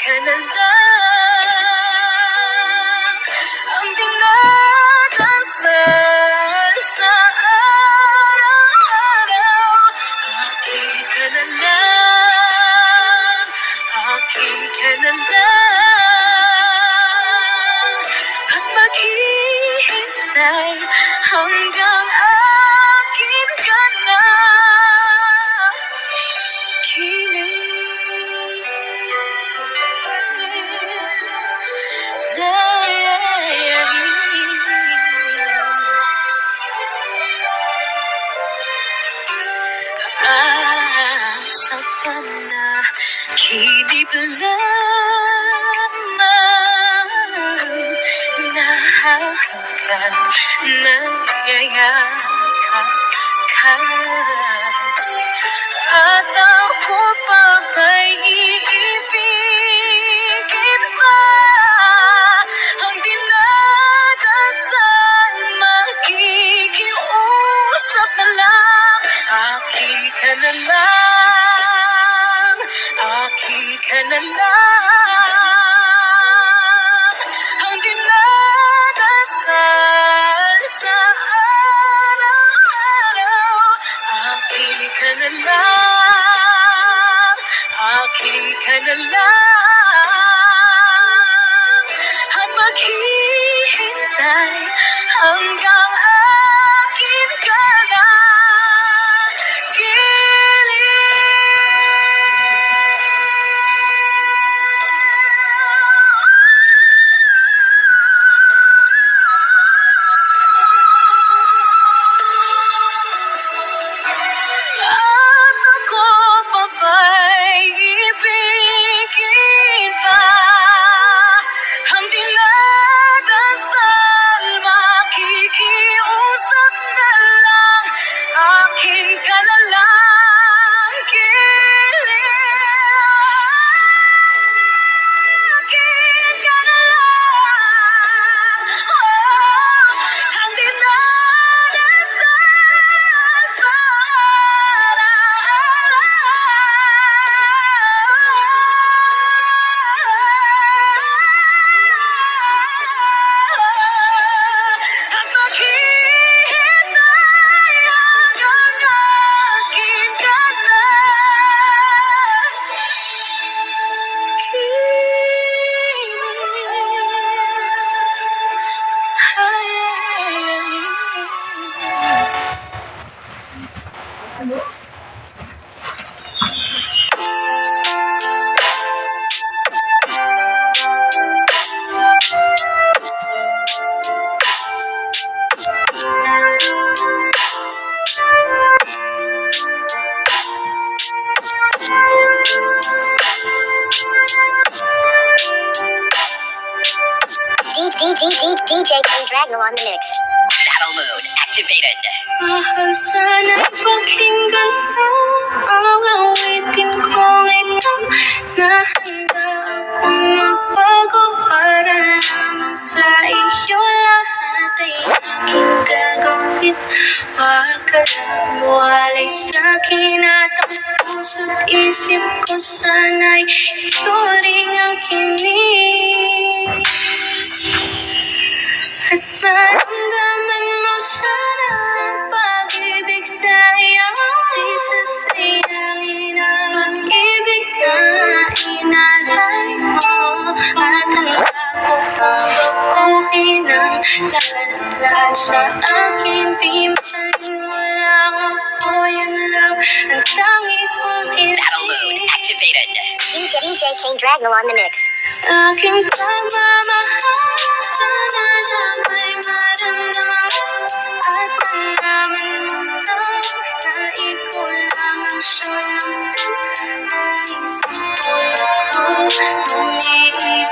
ka na lang ang dinadasal sa araw-araw. Akin ka na lang, akin ka na lang, at maghihintay hanggang akin ka na. Asa ka na, kinip lamang, nahahanggan, nangyayakap ka. At ako pa ba'y iibigin pa? Ang dinadasal, makikiusap na lang. Akin ka na lang, akin ka na lang, ang dinadasal sa araw-araw. Akin ka na lang, akin ka na lang, at maghihintay hanggang akin ka na. At ako pa ba'y ibigin pa? Ang dinadasal, makikiusap na lang. Akin ka na lang, akin ka na lang. Ang dinadasal sa at maghihintay hanggang akin ka na. DJ King Dragnal on the mix. Battle mode activated. Mahal, sana pakinggan mo ang awitin kong ito, na handa akong magbago para lamang sa iyo. Lahat ay aking gagawin, wag ka lang walay sa'kin, at ang puso't isip ko sana'y iyo rin ang kinig. At maramdaman mo sana ang pag-ibig sa iyong di sasayangin ang pag-ibig na inalay mo. At handa ko pang baguhin ang lahat sa akin. Di mahalin mo lang ako, yun lang ang tangi kong Battle mode hiling. activated. DJ King Dragnal on the mix. Aking pagmamahal, sana lang ay maramdaman at malaman mo lang na ikaw lang ang siyang naman. Ang isip tulad ko, umiibig